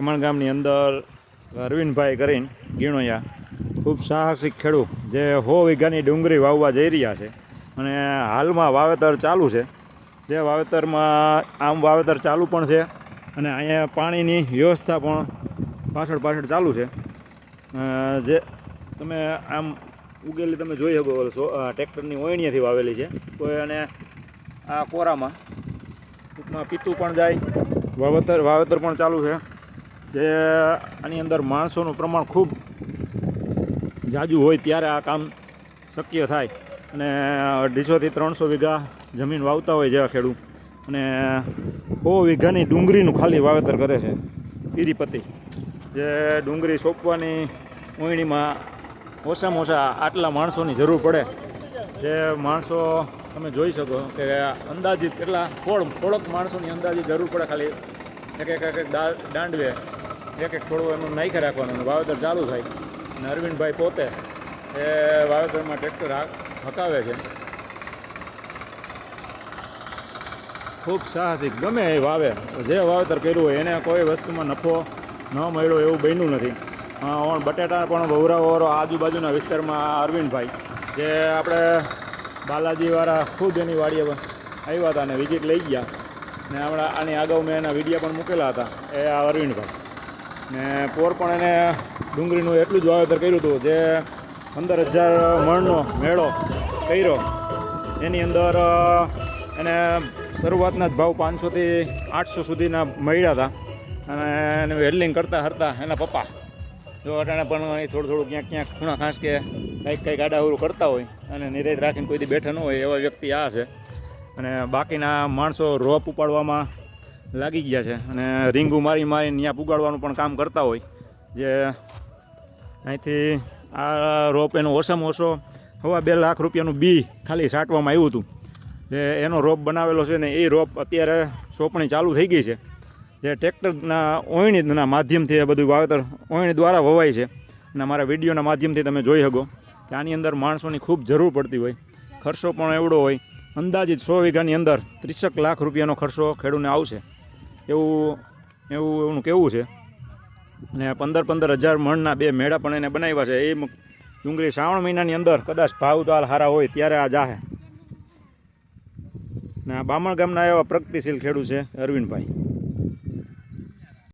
બામણ ગામની અંદર અરવિંદભાઈ કરીને ગીણોયા ખૂબ સાહસિક ખેડૂત જે 100 વીઘાની ડુંગળી વાવવા જઈ રહ્યા છે અને હાલમાં વાવેતર ચાલુ છે. જે વાવેતરમાં આમ વાવેતર ચાલુ પણ છે અને અહીંયા પાણીની વ્યવસ્થા પણ પાછળ ચાલુ છે. જે તમે આમ ઉગેલી તમે જોઈ શકો ટ્રેક્ટરની ઓયણીયાથી વાવેલી છે કોઈ અને આ કોરામાં ટૂંકમાં પીતું પણ જાય. વાવેતર પણ ચાલુ છે. જે આની અંદર માણસોનું પ્રમાણ ખૂબ જાજુ હોય ત્યારે આ કામ શક્ય થાય અને 250 થી 300 વીઘા જમીન વાવતા હોય જેવા ખેડૂત અને 100 વીઘાની ડુંગળીનું ખાલી વાવેતર કરે છે પીરીપતિ. જે ડુંગળી સોંપવાની ઓયણીમાં ઓછામાં ઓછા આટલા માણસોની જરૂર પડે. જે માણસો તમે જોઈ શકો કે અંદાજિત કેટલા થોડોક માણસોની અંદાજિત જરૂર પડે. ખાલી એક દાંડવે એક થોડું એનું નાખી રાખવાનું અને વાવેતર ચાલુ થાય. અને અરવિંદભાઈ પોતે એ વાવેતરમાં ટ્રેક્ટર હકાવે છે. ખૂબ સાહસિક ગમે એ વાવે જે વાવેતર કર્યું હોય એને કોઈ વસ્તુમાં નફો ન મળ્યો એવું બન્યું નથી. બટેટા પણ ભવરાવાળો આજુબાજુના વિસ્તારમાં અરવિંદભાઈ જે આપણે બાલાજીવાળા ખુદ એની વાડીએ આવ્યા હતા અને વિઝિટ લઈ ગયા ને હમણાં આની અગાઉ મેં એના વિડીયો પણ મૂકેલા હતા. એ આ અરવિંદભાઈ ને પોર પણ એને ડુંગળીનું એટલું જ વાવેતર કર્યું હતું જે 15,000 મણનો મેળો કર્યો. એની અંદર એને શરૂઆતના જ ભાવ 500 થી 800 સુધીના મળ્યા હતા અને એને હેડલિંગ કરતા એના પપ્પા જો અટાણે પણ થોડું ક્યાંક ખૂણા ખાસ કે કંઈક આડાવરું કરતા હોય અને નિરાત રાખીને કોઈ દી બેઠા ન હોય એવા વ્યક્તિ આ છે. અને બાકીના માણસો રોપ ઉપાડવામાં લાગી ગયા છે અને રીંગું મારીને ત્યાં પુગાડવાનું પણ કામ કરતા હોય. જે અહીંથી આ રોપ એનો ઓછામાં ઓછો 2.5 લાખ રૂપિયાનું બી ખાલી છાંટવામાં આવ્યું હતું. જે એનો રોપ બનાવેલો છે ને એ રોપ અત્યારે સોંપણી ચાલુ થઈ ગઈ છે. જે ટ્રેક્ટરના ઓયણીના માધ્યમથી એ બધું વાવેતર ઓયણી દ્વારા વવાય છે અને અમારા વિડીયોના માધ્યમથી તમે જોઈ શકો કે આની અંદર માણસોની ખૂબ જરૂર પડતી હોય. ખર્ચો પણ એવડો હોય. અંદાજિત 100 વીઘાની અંદર 30 લાખ રૂપિયાનો ખર્ચો ખેડૂતને આવશે એવું કહેવું છે. અને 15,000 મણના 2 મેળા પણ એને બનાવ્યા છે. એ ડુંગળી શ્રાવણ મહિનાની અંદર કદાચ ભાવ તાલ સારા હોય ત્યારે આ જાહે. ને આ બામણ ગામના એવા પ્રગતિશીલ ખેડૂત છે અરવિંદભાઈ.